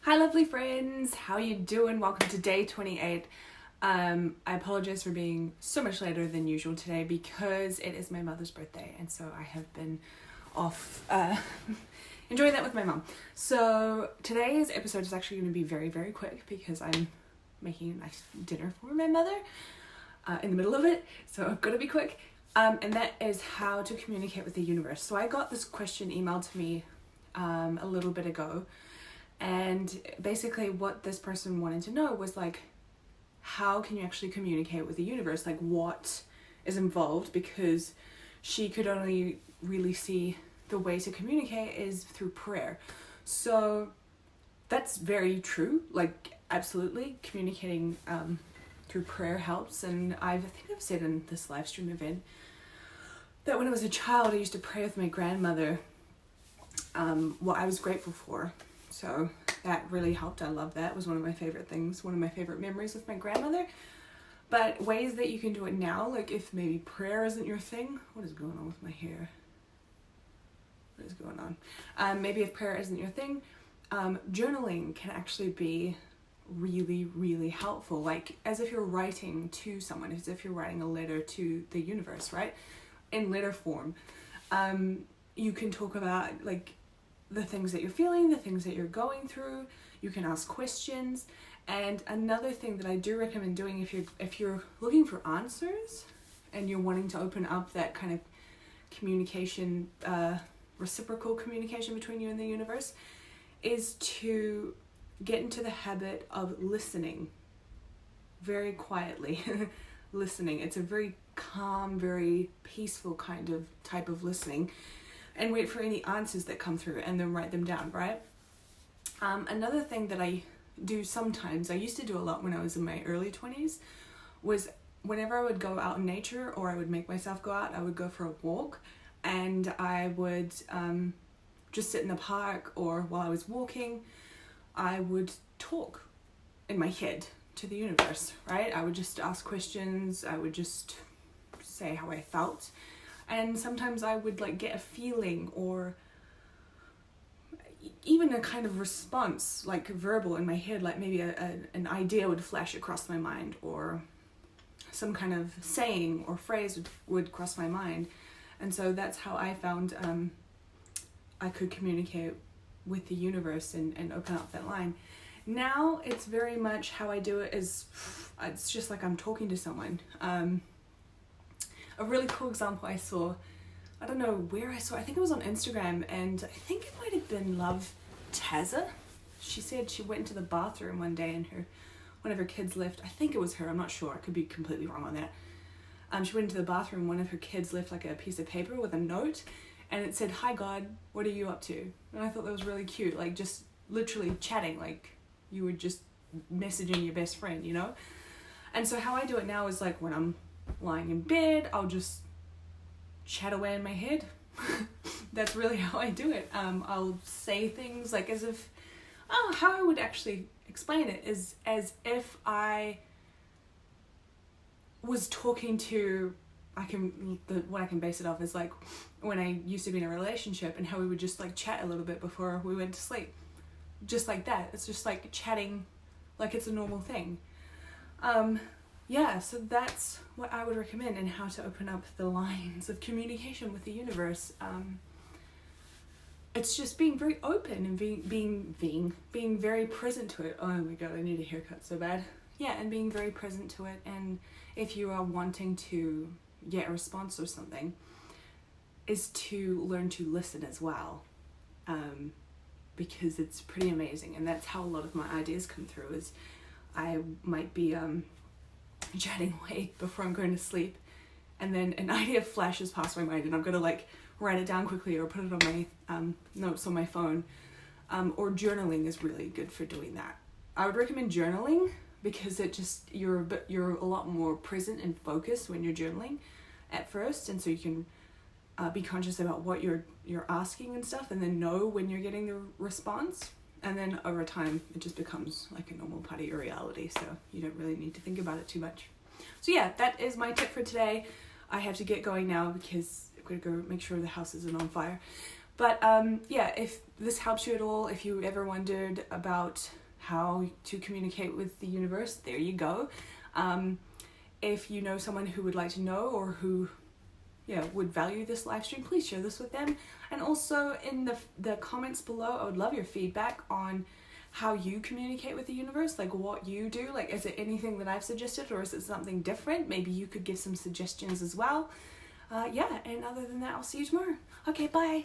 Hi lovely friends, how you doing? Welcome to day 28. I apologize for being so much later than usual today because it is my mother's birthday and so I have been off enjoying that with my mum. So today's episode is actually going to be very, very quick because I'm making a nice dinner for my mother in the middle of it, so I've got to be quick. And that is how to communicate with the universe. So I got this question emailed to me a little bit ago. And basically what this person wanted to know was like, how can you actually communicate with the universe? Like what is involved? Because she could only really see the way to communicate is through prayer. So that's very true. Like absolutely communicating through prayer helps. And I think I've said in this live stream event that when I was a child, I used to pray with my grandmother what I was grateful for. So that really helped. I love that. It was one of my favorite things, one of my favorite memories with my grandmother. But ways that you can do it now, like if maybe prayer isn't your thing. What is going on with my hair? What is going on? Maybe if prayer isn't your thing, journaling can actually be really, really helpful. Like as if you're writing to someone, as if you're writing a letter to the universe, right? In letter form. You can talk about like the things that you're feeling, the things that you're going through. You can ask questions. And another thing that I do recommend doing if you're looking for answers and you're wanting to open up that kind of communication, reciprocal communication between you and the universe, is to get into the habit of listening very quietly. Listening. It's a very calm, very peaceful type of listening. And wait for any answers that come through and then write them down, right? Another thing that I do sometimes, I used to do a lot when I was in my early 20s, was whenever I would go out in nature or I would make myself go out, I would go for a walk and I would just sit in the park, or while I was walking, I would talk in my head to the universe, right? I would just ask questions, I would just say how I felt. And sometimes I would like get a feeling or even a kind of response, like verbal in my head, like maybe an idea would flash across my mind, or some kind of saying or phrase would cross my mind. And so that's how I found I could communicate with the universe and open up that line. Now it's very much how I do it is, it's just like I'm talking to someone. A really cool example I saw, I don't know where I saw, I think it was on Instagram, and I think it might have been Love Tazza. She said she went into the bathroom one day and one of her kids left, I think it was her, I'm not sure, I could be completely wrong on that. She went into the bathroom, one of her kids left like a piece of paper with a note, and it said, "Hi God, what are you up to?" And I thought that was really cute, like just literally chatting, like you were just messaging your best friend, you know? And so how I do it now is like when I'm lying in bed, I'll just chat away in my head. That's really how I do it. I'll say things like as if, how I would actually explain it is as if I was talking to, what I can base it off is like when I used to be in a relationship and how we would just like chat a little bit before we went to sleep. Just like that. It's just like chatting like it's a normal thing. Yeah, so that's what I would recommend and how to open up the lines of communication with the universe. It's just being very open and being very present to it. Oh my God, I need a haircut so bad. Yeah, and being very present to it. And if you are wanting to get a response or something, is to learn to listen as well. Because it's pretty amazing. And that's how a lot of my ideas come through is I might be chatting away before I'm going to sleep, and then an idea flashes past my mind and I'm going to like write it down quickly or put it on my notes on my phone, or journaling is really good for doing that. I would recommend journaling because it just you're a lot more present and focused when you're journaling at first, and so you can be conscious about what you're asking and stuff, and then know when you're getting the response. And then over time, it just becomes like a normal part of your reality. So you don't really need to think about it too much. So yeah, that is my tip for today. I have to get going now because I'm going to go make sure the house isn't on fire. But yeah, if this helps you at all, if you ever wondered about how to communicate with the universe, there you go. If you know someone who would like to know, or who would value this live stream, please share this with them. And also in the comments below, I would love your feedback on how you communicate with the universe, like what you do. Like, is it anything that I've suggested, or is it something different? Maybe you could give some suggestions as well. Yeah, and other than that, I'll see you tomorrow. Okay, bye.